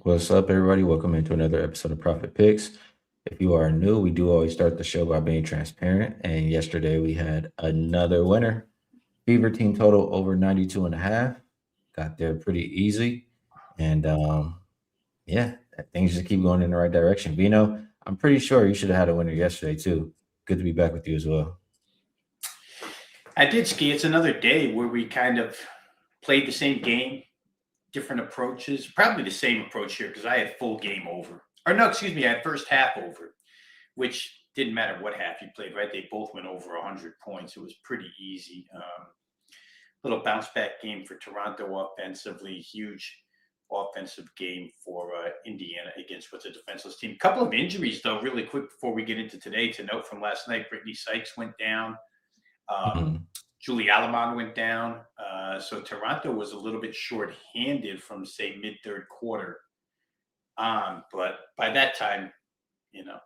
What's up, everybody? Welcome into another episode of Profit Picks. If you are new, we do always start the show by being transparent. And yesterday we had another winner. Fever team total over 92 and a half. Got there pretty easy. And yeah, things just keep going in the right direction. Vino, I'm pretty sure you should have had a winner yesterday too. Good to be back with you as well. I did Skee. It's another day where we kind of played the same game, different approaches. Probably the same approach here because I had full game over. Or no, excuse me, I had first half over, which didn't matter what half you played, right? They both went over 100 points. It was pretty easy. Little bounce back game for Toronto offensively, huge offensive game for Indiana against what's a defenseless team. Couple of injuries, though, really quick before we get into today to note from last night. Brittany Sykes went down. Mhm. Julie Alamon went down. So Toronto was a little bit short-handed from, say, mid-third quarter on. But by that time, you know,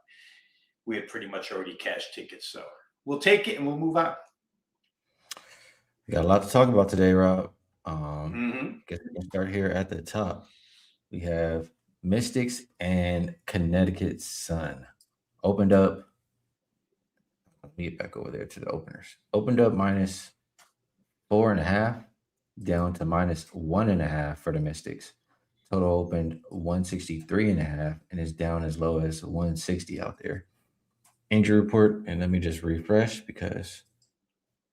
we had pretty much already cashed tickets. So we'll take it and we'll move on. We got a lot to talk about today, Rob. Mm-hmm. Guess we can start here at the top. We have Mystics and Connecticut Sun. Opened up. Let me get back over there to the openers. Opened up minus 4.5, down to minus 1.5 for the Mystics. Total opened 163.5 and is down as low as 160 out there. Injury report, and let me just refresh because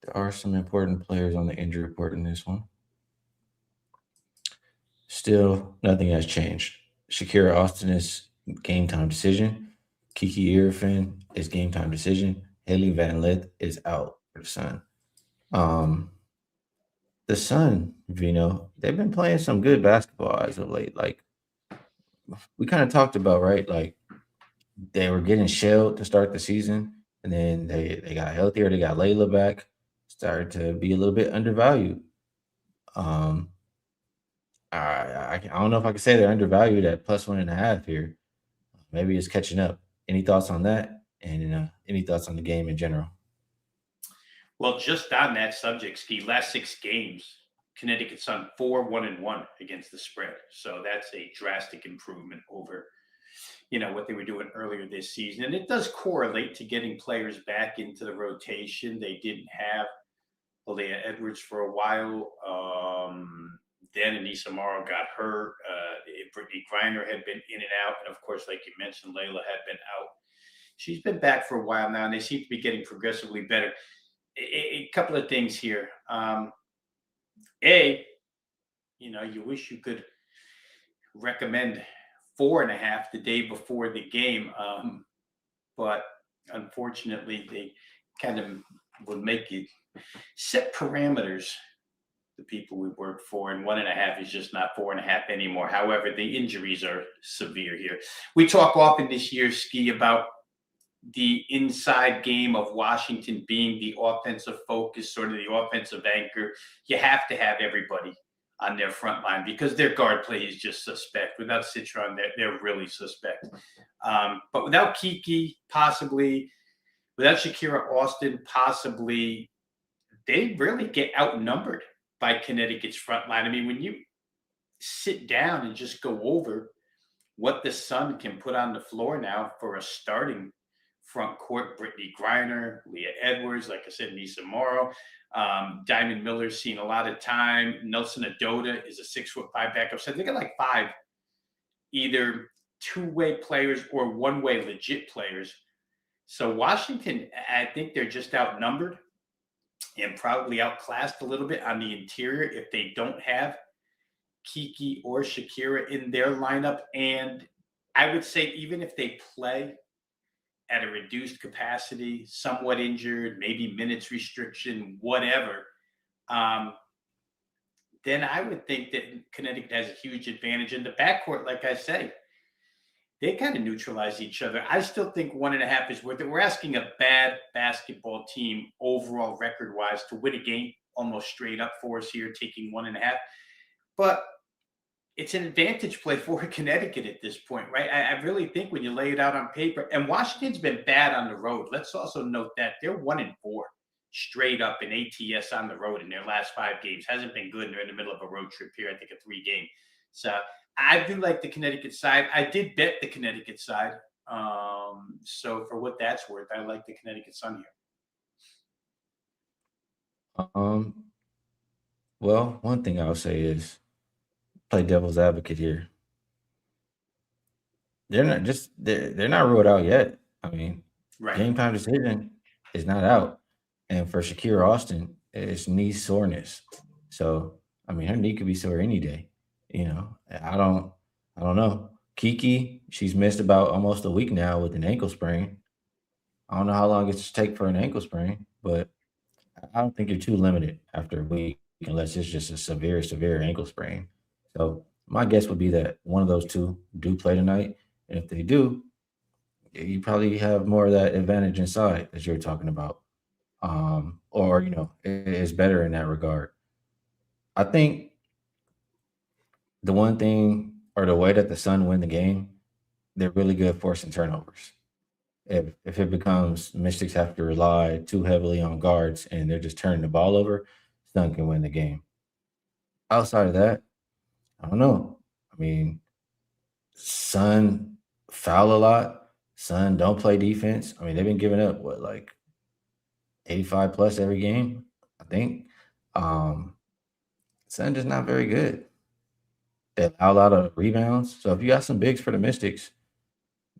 there are some important players on the injury report in this one. Still, nothing has changed. Shakira Austin is game time decision. Kiki Irfin is game time decision. Haley Van Lith is out for the Sun. Um, the Sun, Vino, they've been playing some good basketball as of late. Like we kind of talked about, right? Like they were getting shelled to start the season, and then they got healthier. They got Layla back, started to be a little bit undervalued. Um, I don't know if I can say they're undervalued at plus 1.5 here. Maybe it's catching up. Any thoughts on that? And any thoughts on the game in general? Well, just on that subject, Ski, last 6 games, Connecticut's on 4-1-1 against the spread. So that's a drastic improvement over, what they were doing earlier this season. And it does correlate to getting players back into the rotation. They didn't have Leah Edwards for a while. Then Anissa Morrow got hurt. Brittany Griner had been in and out. And of course, like you mentioned, Layla had been out. She's been back for a while now, and they seem to be getting progressively better. A couple of things here. A, you wish you could recommend 4.5 the day before the game. But unfortunately, they kind of would make you set parameters, the people we work for, and 1.5 is just not 4.5 anymore. However, the injuries are severe here. We talk often this year, Ski, about the inside game of Washington being the offensive focus, sort of the offensive anchor. You have to have everybody on their front line because their guard play is just suspect. Without Citron, they're really suspect. But without Kiki, possibly, without Shakira Austin, possibly, they really get outnumbered by Connecticut's front line. I mean, when you sit down and just go over what the Sun can put on the floor now for a starting front court, Brittany Griner, Leah Edwards, like I said, Nisa Morrow. Diamond Miller's seen a lot of time. Nelson Adota is a 6'5" backup. So they got like 5 either two-way players or one-way legit players. So Washington, I think they're just outnumbered and probably outclassed a little bit on the interior if they don't have Kiki or Shakira in their lineup. And I would say even if they play at a reduced capacity, somewhat injured, maybe minutes restriction, whatever, then I would think that Connecticut has a huge advantage. In the backcourt, like I say, they kind of neutralize each other. I still think 1.5 is worth it. We're asking a bad basketball team overall record-wise to win a game almost straight up for us here, taking 1.5. But it's an advantage play for Connecticut at this point, right? I really think when you lay it out on paper, and Washington's been bad on the road. Let's also note that they're 1-4 straight up in ATS on the road in their last 5 games. Hasn't been good. And they're in the middle of a road trip here, I think a 3-game So I do like the Connecticut side. I did bet the Connecticut side. So for what that's worth, I like the Connecticut Sun here. Um, well, one thing I'll say is play devil's advocate here. They're not ruled out yet. I mean, Right. game time decision is not out. And for Shakira Austin, it's knee soreness. So I mean her knee could be sore any day. You know, I don't know. Kiki, she's missed about almost a week now with an ankle sprain. I don't know how long it's take for an ankle sprain, but I don't think you're too limited after a week unless it's just a severe ankle sprain. So my guess would be that one of those two do play tonight. And if they do, you probably have more of that advantage inside that you're talking about. Or it's better in that regard. I think the one thing or the way that the Sun win the game, they're really good forcing turnovers. If it becomes Mystics have to rely too heavily on guards and they're just turning the ball over, Sun can win the game. Outside of that, I don't know. I mean, Sun foul a lot. Sun don't play defense. I mean, they've been giving up what like 85 plus every game, I think. Um, Sun just not very good. They allow a lot of rebounds. So if you got some bigs for the Mystics,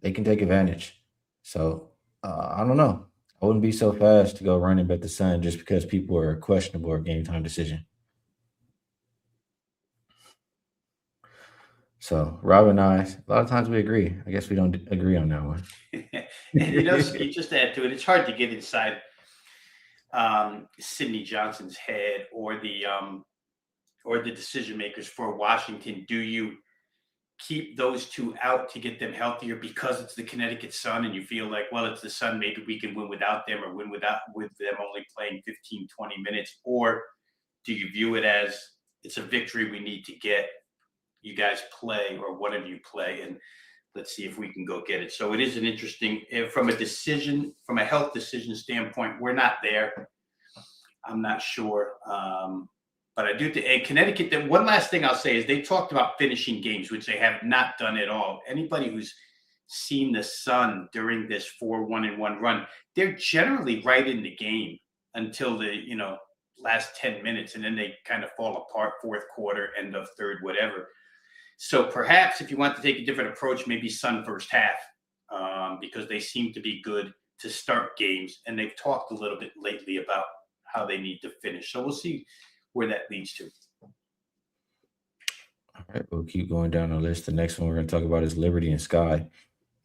they can take advantage. So I don't know. I wouldn't be so fast to go run and bet the Sun just because people are questionable or game time decision. So Rob and I, a lot of times we agree. I guess we don't agree on that one. And Ski, just to add to it, it's hard to get inside Sidney Johnson's head or the decision makers for Washington. Do you keep those two out to get them healthier because it's the Connecticut Sun and you feel like, well, it's the Sun, maybe we can win without them or win without with them only playing 15, 20 minutes? Or do you view it as it's a victory we need to get? You guys play or one of you play and let's see if we can go get it. So it is an interesting from a health decision standpoint, we're not there. I'm not sure. But I do think, and Connecticut, one last thing I'll say is they talked about finishing games, which they have not done at all. Anybody who's seen the Sun during this 4-1-1 run, they're generally right in the game until the, last 10 minutes, and then they kind of fall apart fourth quarter, end of third, whatever. So perhaps if you want to take a different approach, maybe Sun first half, because they seem to be good to start games, and they've talked a little bit lately about how they need to finish. So we'll see where that leads to. All right, we'll keep going down the list. The next one we're going to talk about is Liberty and Sky.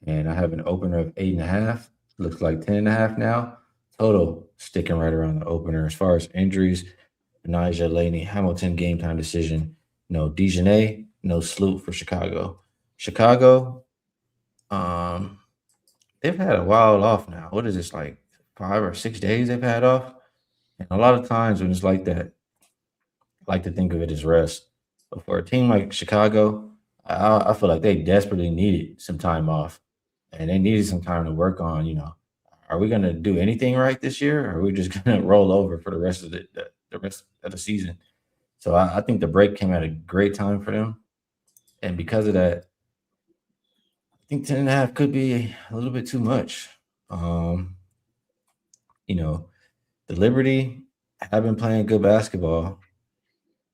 And I have an opener of 8.5. Looks like 10.5 now. Total sticking right around the opener. As far as injuries, Benijah Laney, Hamilton game time decision. No Dejanay, no Sloop for Chicago. Chicago, um, they've had a while off now. What is this, like 5 or 6 days they've had off? And a lot of times when it's like that, I like to think of it as rest. But for a team like Chicago, I feel like they desperately needed some time off, and they needed some time to work on. Are we going to do anything right this year, or are we just going to roll over for the rest of the rest of the season? So I think the break came at a great time for them, and because of that, I think 10.5 could be a little bit too much. Um, you know, the Liberty have been playing good basketball.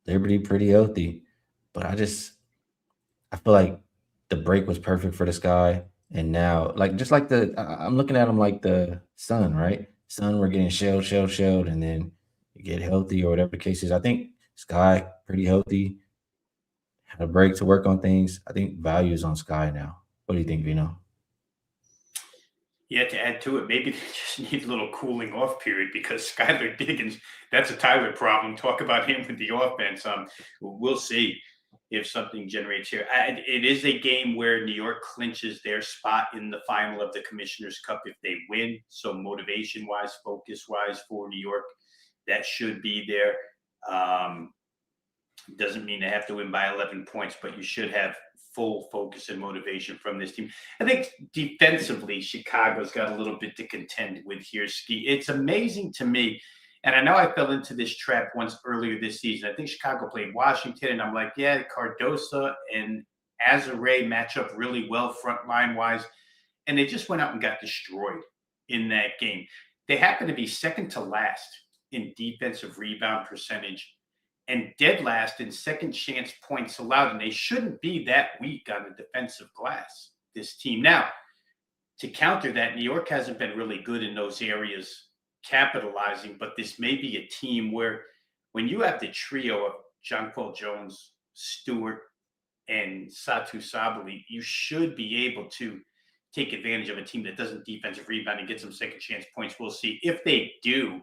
Liberty pretty healthy, but I feel like the break was perfect for this guy. And now, like just like I'm looking at him like the Sun, right? Sun, we're getting shelled, and then you get healthy or whatever the case is. I think Sky pretty healthy, had a break to work on things. I think value is on Sky now. What do you think, Vino? Yeah, to add to it, maybe they just need a little cooling off period because Skylar Diggins, that's a Tyler problem. Talk about him with the offense. We'll see if something generates here. It is a game where New York clinches their spot in the final of the Commissioner's Cup if they win. So motivation wise, focus wise for New York, that should be there. Doesn't mean they have to win by 11 points, but you should have full focus and motivation from this team. I think defensively, Chicago's got a little bit to contend with here, Skee. It's amazing to me, And I know I fell into this trap once earlier this season. I think Chicago played Washington, and I'm like, yeah, Cardosa and Azare match up really well front line wise. And they just went out and got destroyed in that game. They happen to be second to last in defensive rebound percentage and dead last in second chance points allowed. And they shouldn't be that weak on the defensive glass, this team. Now, to counter that, New York hasn't been really good in those areas capitalizing, but this may be a team where when you have the trio of John Paul Jones, Stewart, and Satu Sabali, you should be able to take advantage of a team that doesn't defensive rebound and get some second chance points. We'll see. If they do,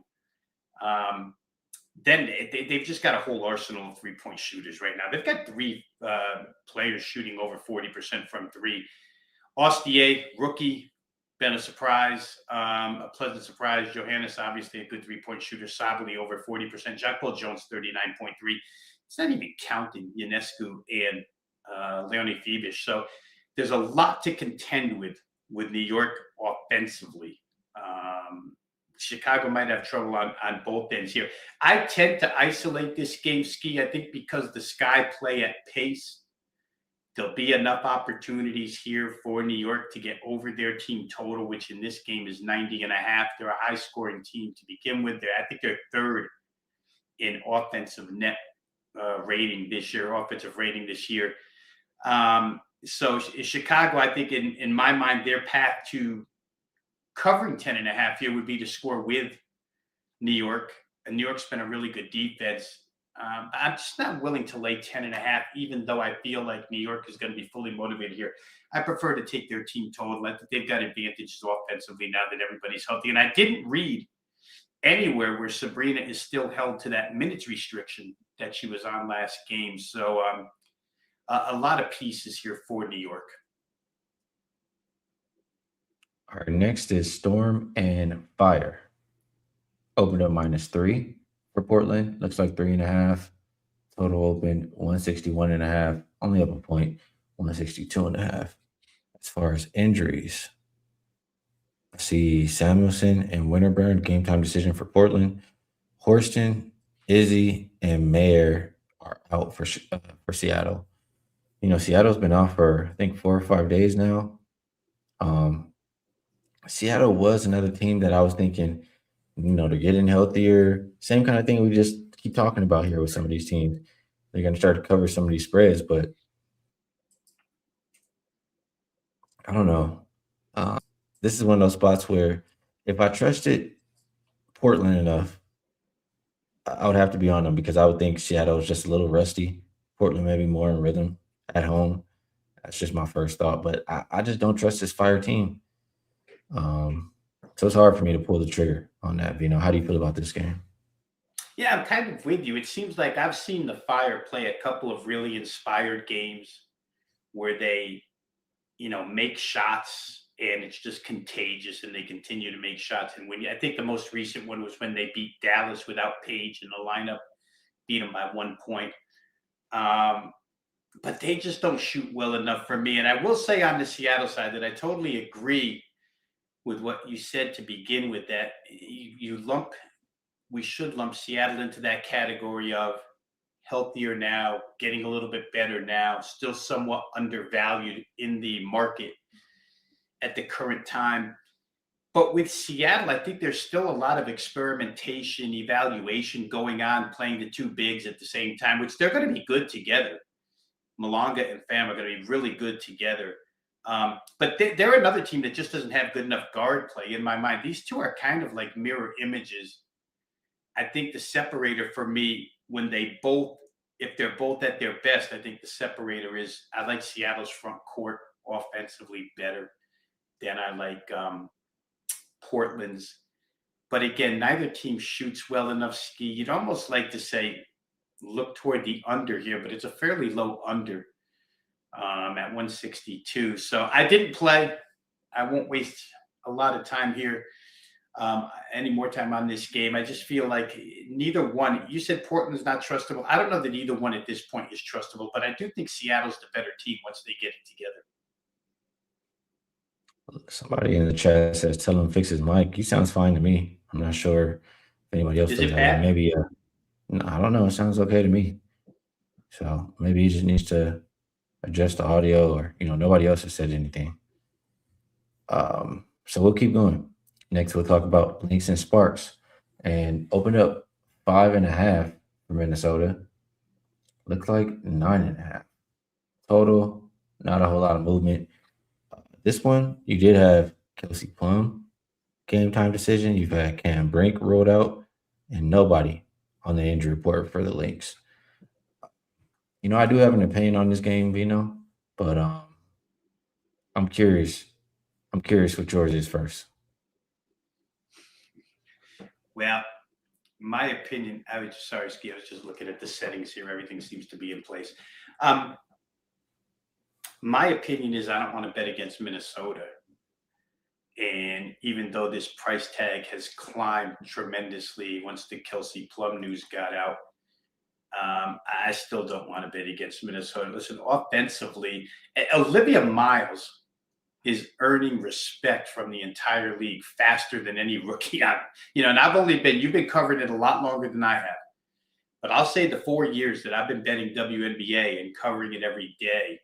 then they've just got a whole arsenal of 3-point shooters right now. They've got three players shooting over 40% from three. Ostier, rookie, been a surprise, a pleasant surprise. Johannes, obviously a good 3-point shooter. Sabali over 40%. Jack Paul Jones, 39.3. It's not even counting Ionescu and Leone Fibish. So there's a lot to contend with New York offensively. Chicago might have trouble on both ends here. I tend to isolate this game, Skee. I think because the Sky play at pace, there'll be enough opportunities here for New York to get over their team total, which in this game is 90.5. They're a high-scoring team to begin with. I think they're third in offensive net rating this year, offensive rating this year. So Chicago, I think in my mind, their path to covering 10.5 here would be to score with New York. And New York's been a really good defense. I'm just not willing to lay 10.5, even though I feel like New York is going to be fully motivated here. I prefer to take their team total. I think they've got advantages offensively now that everybody's healthy. And I didn't read anywhere where Sabrina is still held to that minutes restriction that she was on last game. So a lot of pieces here for New York. All right, next is Storm and Fire. Opened up -3 for Portland. Looks like 3.5. Total open 161.5. Only up a point, 162.5. As far as injuries, I see Samuelson and Winterburn, game time decision for Portland. Horston, Izzy, and Mayer are out for Seattle. Seattle's been off for I think 4 or 5 days now. Seattle was another team that I was thinking, they're getting healthier. Same kind of thing we just keep talking about here with some of these teams. They're going to start to cover some of these spreads, but I don't know. This is one of those spots where if I trusted Portland enough, I would have to be on them because I would think Seattle is just a little rusty. Portland maybe more in rhythm at home. That's just my first thought, but I just don't trust this Fire team. So it's hard for me to pull the trigger on that. How do you feel about this game? Yeah, I'm kind of with you. It seems like I've seen the Fire play a couple of really inspired games where they, make shots and it's just contagious and they continue to make shots and win. I think the most recent one was when they beat Dallas without Page in the lineup, beat them by 1 point. But they just don't shoot well enough for me. And I will say on the Seattle side that I totally agree with what you said to begin with, that we should lump Seattle into that category of healthier now, getting a little bit better now, still somewhat undervalued in the market at the current time. But with Seattle, I think there's still a lot of experimentation, evaluation going on, playing the two bigs at the same time, which they're going to be good together. Malonga and Pham are going to be really good together. But they're another team that just doesn't have good enough guard play in my mind. These two are kind of like mirror images. I think the separator for me, if they're both at their best, I think the separator is I like Seattle's front court offensively better than I like Portland's. But again, neither team shoots well enough. Skee. You'd almost like to say look toward the under here, but it's a fairly low under at 162. So I didn't play. I won't waste a lot of time here, any more time on this game. I just feel like neither one. You said Portland's not trustable. I don't know that either one at this point is trustable, but I do think Seattle's the better team once they get it together. Somebody in the chat says, "Tell him fix his mic." He sounds fine to me. I'm not sure If anybody else Is feels it that way, bad? maybe no, I don't know. It sounds okay to me. So maybe he just needs to adjust the audio, or nobody else has said anything. So we'll keep going. Next, we'll talk about Lynx and Sparks, and open up 5.5 for Minnesota. Looks like 9.5 total. Not a whole lot of movement. This one, you did have Kelsey Plum game time decision. You've had Cam Brink rolled out, and nobody on the injury report for the Lynx. I do have an opinion on this game, Vino, but I'm curious. I'm curious what yours is first. Well, my opinion, I was sorry, Skee, I was just looking at the settings here. Everything seems to be in place. Um, my opinion is I don't want to bet against Minnesota. And even though this price tag has climbed tremendously once the Kelsey Plum news got out, I still don't want to bet against Minnesota. Listen, offensively, Olivia Miles is earning respect from the entire league faster than any rookie. And I've only you've been covering it a lot longer than I have. But I'll say the 4 years that I've been betting WNBA and covering it every day,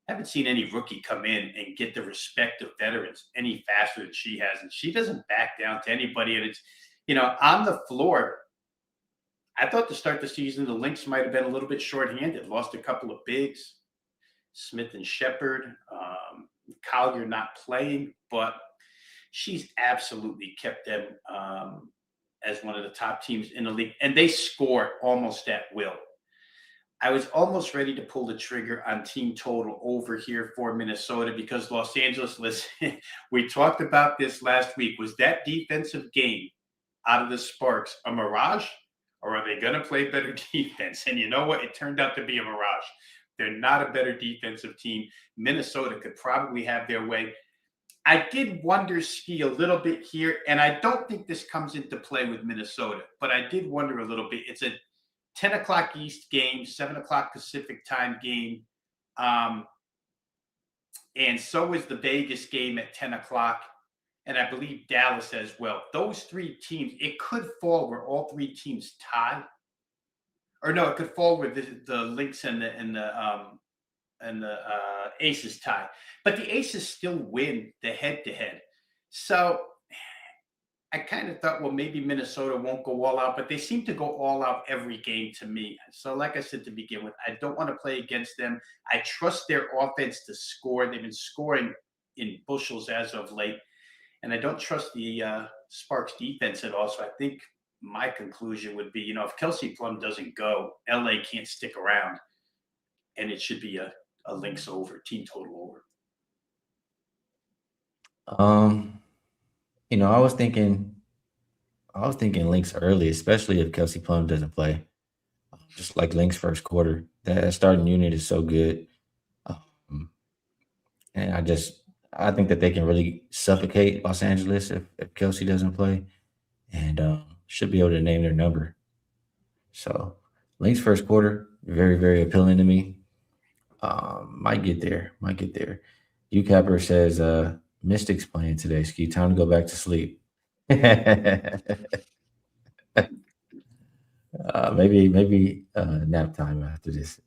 I haven't seen any rookie come in and get the respect of veterans any faster than she has. And she doesn't back down to anybody. And it's, on the floor, I thought to start the season, the Lynx might have been a little bit shorthanded, lost a couple of bigs, Smith and Shepard, Collier not playing, but she's absolutely kept them as one of the top teams in the league. And they score almost at will. I was almost ready to pull the trigger on team total over here for Minnesota because Los Angeles, listen, we talked about this last week. Was that defensive game out of the Sparks a mirage, or are they going to play better defense? And you know what? It turned out to be a mirage. They're not a better defensive team. Minnesota could probably have their way. I did wonder, Skee, a little bit here, and I don't think this comes into play with Minnesota, but I did wonder a little bit. It's a 10 o'clock East game, 7 o'clock Pacific time game. And so is the Vegas game at 10 o'clock. And I believe Dallas as well. Those three teams, it could fall where all three teams tie. Or no, it could fall where the Lynx and the Aces tie. But the Aces still win the head-to-head. So I kind of thought, well, maybe Minnesota won't go all out, but they seem to go all out every game to me. So like I said to begin with, I don't want to play against them. I trust their offense to score. They've been scoring in bushels as of late. And I don't trust the Sparks defense at all. So I think my conclusion would be, if Kelsey Plum doesn't go, LA can't stick around. And it should be a Lynx over, team total over. I was thinking Lynx early, especially if Kelsey Plum doesn't play. Just like Lynx first quarter, that starting unit is so good, um, and I think that they can really suffocate Los Angeles if Kelsey doesn't play, and should be able to name their number. So Lynx first quarter, very very appealing to me. Might get there, might get there. UCapper says Mystics playing today. Ski time to go back to sleep. Maybe nap time after this.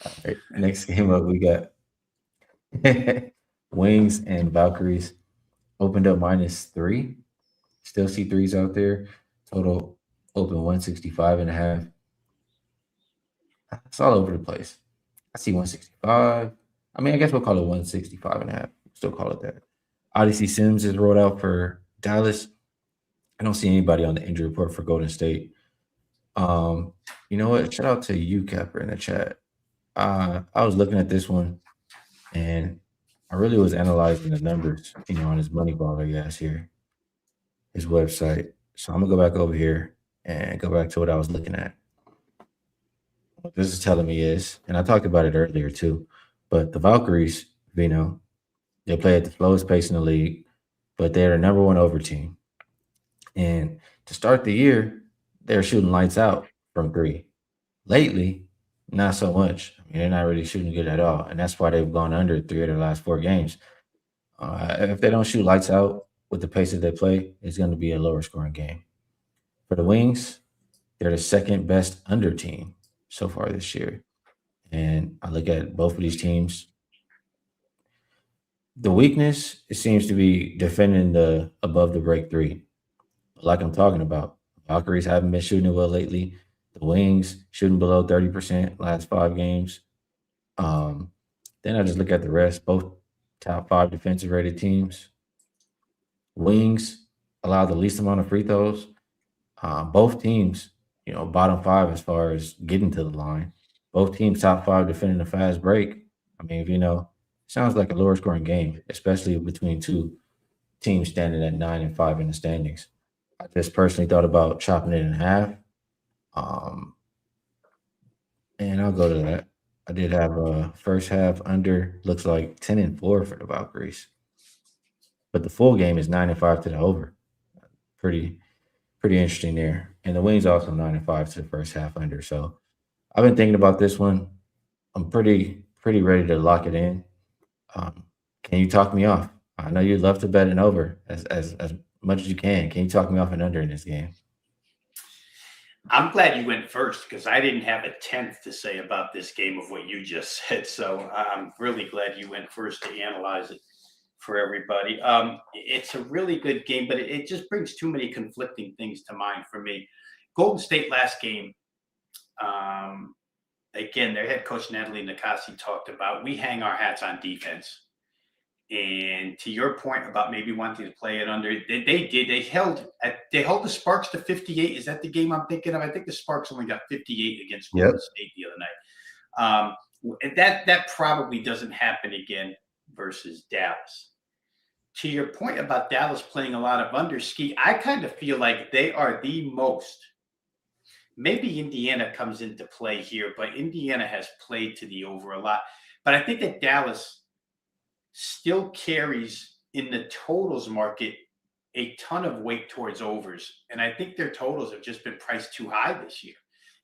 All right, next game up, we got Wings and Valkyries. Opened up -3. Still see threes out there. Total open 165.5. It's all over the place. I see 165. I mean, I guess we'll call it 165.5. Still call it that. Odyssey Sims is rolled out for Dallas. I don't see anybody on the injury report for Golden State. You know what? Shout out to you, Capper, in the chat. I was looking at this one, and I really was analyzing the numbers, on his Moneyball, I guess, here, his website. So I'm gonna go back over here and go back to what I was looking at. What this is telling me is, and I talked about it earlier too, but the Valkyries, they play at the slowest pace in the league, but they're the number one over team. And to start the year, they're shooting lights out from three. Lately, not so much. I mean, they're not really shooting good at all, and that's why they've gone under 3 of their last 4 games. If they don't shoot lights out, with the pace that they play, it's going to be a lower scoring game. For the Wings, they're the second best under team so far this year. And I look at both of these teams. The weakness, it seems to be defending the above the break three, like I'm talking about. Valkyries haven't been shooting it well lately. The Wings shooting below 30% last 5 games. Um, then I just look at the rest, both top five defensive rated teams. Wings allow the least amount of free throws. Both teams, bottom five as far as getting to the line. Both teams top five defending the fast break. I mean, sounds like a lower scoring game, especially between two teams standing at 9 and 5 in the standings. I just personally thought about chopping it in half. Um, and I'll go to that. I did have a first half under, looks like 10-4 for the Valkyries. But the full game is 9-5 to the over. Pretty pretty interesting there. And the Wings also 9-5 to the first half under. So I've been thinking about this one. I'm pretty ready to lock it in. Um, can you talk me off? I know you'd love to bet an over as much as you can. Can you talk me off an under in this game? I'm glad you went first because I didn't have a tenth to say about this game of what you just said. So I'm really glad you went first to analyze it for everybody. It's a really good game, but it just brings too many conflicting things to mind for me. Golden State last game, um, again, their head coach Natalie Nakasi talked about we hang our hats on defense. And to your point about maybe wanting to play it under, they did. They held the Sparks to 58. Is that the game I'm thinking of? I think the Sparks only got 58 against Golden Yep. State the other night. That probably doesn't happen again versus Dallas. To your point about Dallas playing a lot of under, Skee, I kind of feel like they are the most. Maybe Indiana comes into play here, but Indiana has played to the over a lot. But I think that Dallas still carries in the totals market a ton of weight towards overs. And I think their totals have just been priced too high this year.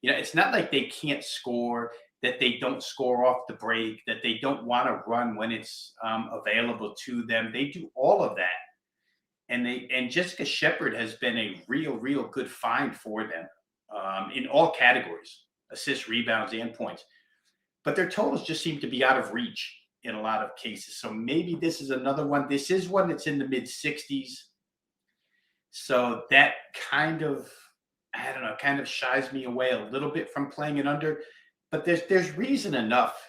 It's not like they can't score, that they don't score off the break, that they don't want to run when it's available to them. They do all of that. And Jessica Shepard has been a real good find for them in all categories, assists, rebounds, and points. But their totals just seem to be out of reach in a lot of cases. So maybe this is another one. This is one that's in the mid 60s. So that kind of, I don't know, kind of shies me away a little bit from playing it under. But there's reason enough,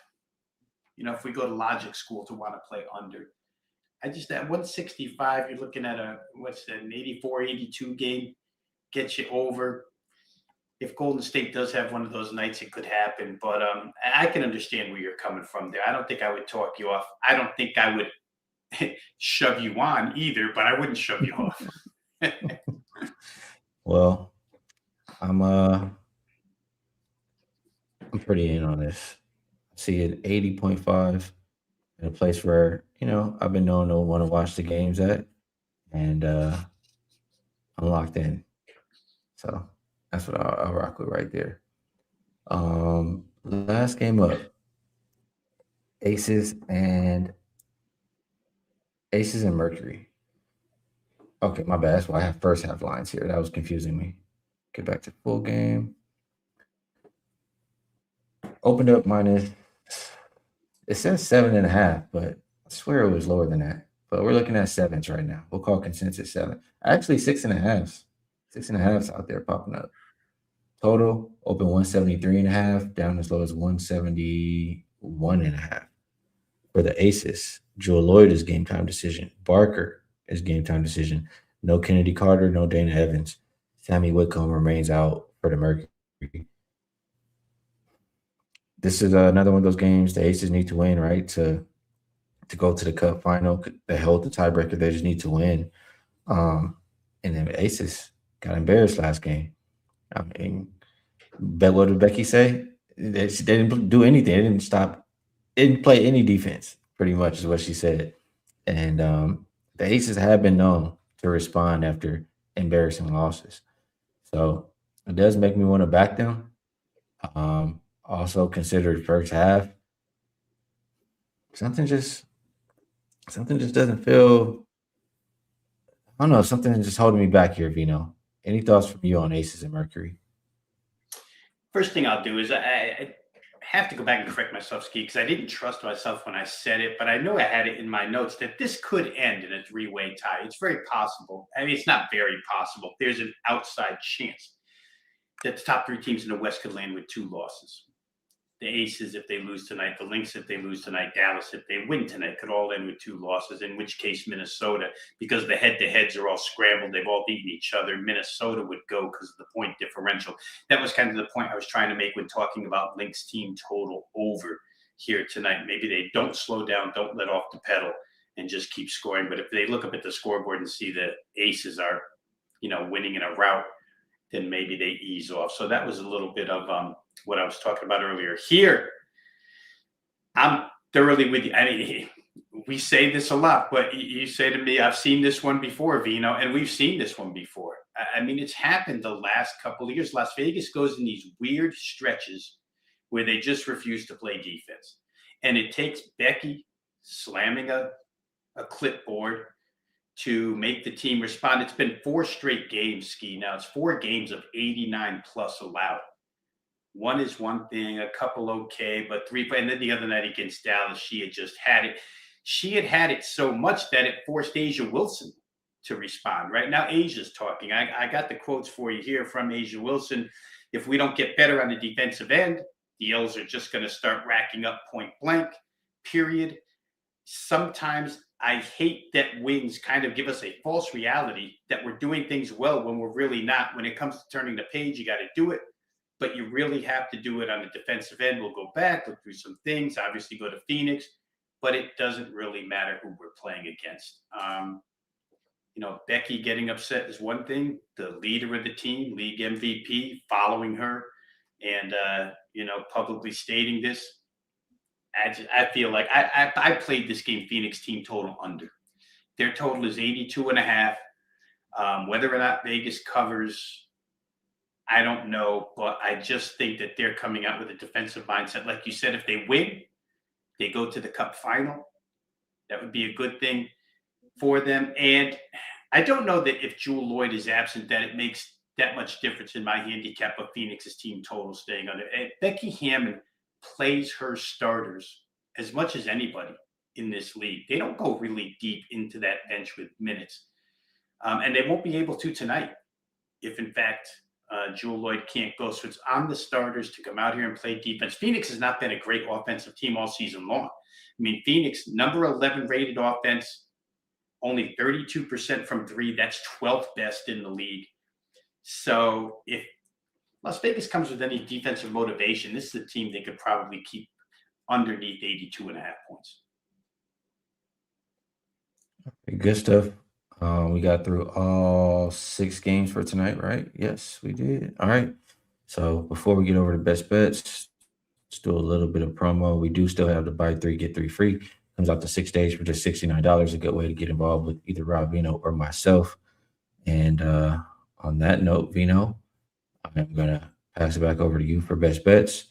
if we go to logic school to want to play under. I just, at 165, you're looking at an 84, 82 game, gets you over. If Golden State does have one of those nights, it could happen. But I can understand where you're coming from there. I don't think I would talk you off. I don't think I would shove you on either, but I wouldn't shove you off. Well, I'm I'm pretty in on this. I see it 80.5 in a place where, I've been known to want to watch the games at, and I'm locked in. So that's what I'll rock with right there. Last game up, Aces and Mercury. Okay, my bad. That's why I have first half lines here. That was confusing me. Get back to full game. Opened up minus. It says 7.5, but I swear it was lower than that. But we're looking at sevens right now. We'll call consensus 7. Actually, 6.5. 6.5's out there popping up. Total open 173.5, down as low as 171.5. For the Aces, Jewel Lloyd is game time decision. Barker is game time decision. No Kennedy Carter, no Dana Evans. Sammy Whitcomb remains out for the Mercury. This is another one of those games the Aces need to win, right? To go to the Cup final. They hold the tiebreaker. They just need to win. And then the Aces got embarrassed last game. I mean, what did Becky say? They didn't do anything. They didn't stop. Didn't play any defense. Pretty much is what she said. And the Aces have been known to respond after embarrassing losses. So it does make me want to back them. Also considered first half. Something just doesn't feel I don't know. Something is just holding me back here, Vino. Any thoughts from you on Aces and Mercury? First thing I'll do is I have to go back and correct myself, Ski, because I didn't trust myself when I said it, but I know I had it in my notes that this could end in a three-way tie. It's very possible. I mean, it's not very possible. There's an outside chance that the top three teams in the West could land with two losses. The Aces, if they lose tonight, the Lynx, if they lose tonight, Dallas, if they win tonight, could all end with two losses, in which case Minnesota, because the head-to-heads are all scrambled, they've all beaten each other, Minnesota would go because of the point differential. That was kind of the point I was trying to make when talking about Lynx team total over here tonight. Maybe they don't slow down, don't let off the pedal, and just keep scoring. But if they look up at the scoreboard and see the Aces are, winning in a rout, then maybe they ease off. So that was a little bit of what I was talking about earlier. Here, I'm thoroughly with you. I mean, we say this a lot, but you say to me, I've seen this one before, Vino, and we've seen this one before. I mean, it's happened the last couple of years. Las Vegas goes in these weird stretches where they just refuse to play defense. And it takes Becky slamming a clipboard to make the team respond. It's been 4 straight games, Skee. Now it's 4 games of 89 plus allowed. One is one thing, a couple okay, but 3. And then the other night against Dallas, she had just had it. She had it so much that it forced A'ja Wilson to respond. Right now, Asia's talking. I got the quotes for you here from A'ja Wilson. If we don't get better on the defensive end, the L's are just going to start racking up point blank, period. Sometimes I hate that wins kind of give us a false reality that we're doing things well when we're really not. When it comes to turning the page, you got to do it, but you really have to do it on the defensive end. We'll go back, look through some things, obviously go to Phoenix, but it doesn't really matter who we're playing against. Becky getting upset is one thing. The leader of the team, league MVP, following her and, publicly stating this, I feel like I played this game Phoenix team total under. Their total is 82.5. Whether or not Vegas covers, I don't know, but I just think that they're coming out with a defensive mindset. Like you said, if they win, they go to the Cup final. That would be a good thing for them. And I don't know that if Jewel Lloyd is absent, that it makes that much difference in my handicap of Phoenix's team total staying under. And Becky Hammond plays her starters as much as anybody in this league. They don't go really deep into that bench with minutes. And they won't be able to tonight if, in fact, Jewel Lloyd can't go. So it's on the starters to come out here and play defense. Phoenix has not been a great offensive team all season long. I mean, Phoenix, number 11 rated offense, only 32% from 3. That's 12th best in the league. So if Las Vegas comes with any defensive motivation, this is a team they could probably keep underneath 82.5 points. Good stuff. We got through all 6 games for tonight, right? Yes, we did. All right. So before we get over to best bets, let's do a little bit of promo. We do still have the buy 3, get 3 free. Comes out to 6 days for just $69. A good way to get involved with either Rob Veno or myself. And on that note, Veno, I'm going to pass it back over to you for best bets.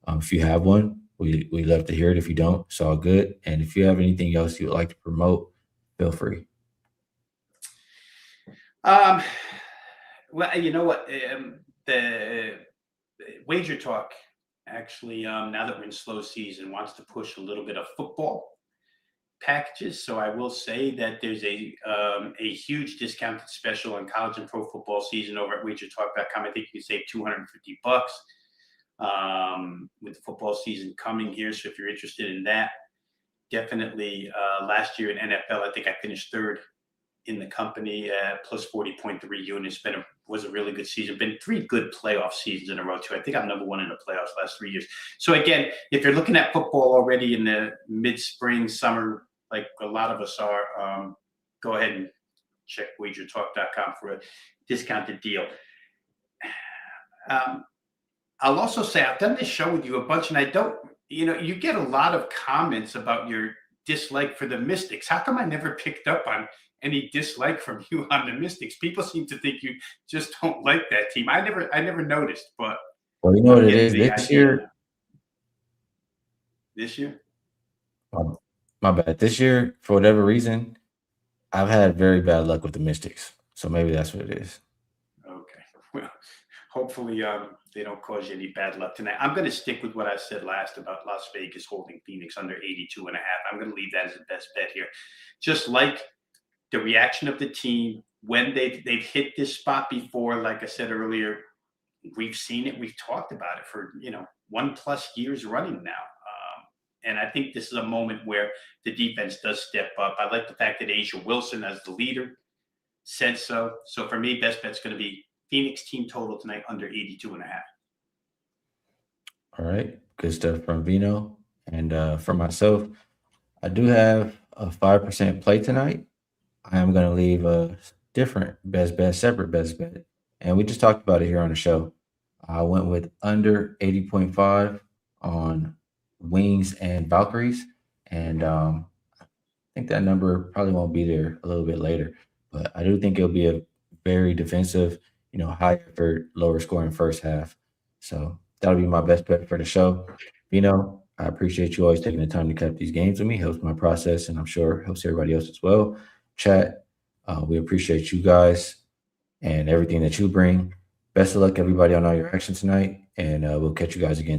If you have one, we love to hear it. If you don't, it's all good. And if you have anything else you would like to promote, feel free. Well, you know what? The Wager Talk actually, now that we're in slow season, wants to push a little bit of football packages. So I will say that there's a huge discounted special on college and pro football season over at wagertalk.com. I think you can save $250 with the football season coming here. So if you're interested in that, definitely last year in NFL, I think I finished 3rd in the company at plus 40.3 units. Was a really good season. Been 3 good playoff seasons in a row too. I think I'm number 1 in the playoffs last 3 years. So again, if you're looking at football already in the mid-spring, summer, like a lot of us are, go ahead and check wagertalk.com for a discounted deal. I'll also say I've done this show with you a bunch, and I don't, you get a lot of comments about your dislike for the Mystics. How come I never picked up on any dislike from you on the Mystics? People seem to think you just don't like that team. I never noticed, but well, you know what it is this year. This year? My bad. This year, for whatever reason, I've had very bad luck with the Mystics, so maybe that's what it is. Okay. Well, hopefully they don't cause you any bad luck tonight. I'm going to stick with what I said last about Las Vegas holding Phoenix under 82 and a half. I'm going to leave that as the best bet here. Just like the reaction of the team when they've hit this spot before, like I said earlier, we've seen it, we've talked about it for 1+ years running now. And I think this is a moment where the defense does step up. I like the fact that Asia Wilson, as the leader, said so. So for me, best bet's going to be Phoenix team total tonight under 82 and a half. All right, good stuff from Vino. And for myself, I do have a 5% play tonight. I am going to leave a different best bet, separate best bet. And we just talked about it here on the show. I went with under 80.5 on Wings and Valkyries. And think that number probably won't be there a little bit later, but I do think it'll be a very defensive, high effort, lower scoring first half. So that'll be my best bet for the show. I appreciate you always taking the time to cut these games with me. Helps my process, and I'm sure helps everybody else as well. Chat, we appreciate you guys and everything that you bring. Best of luck, everybody, on all your actions tonight, and we'll catch you guys again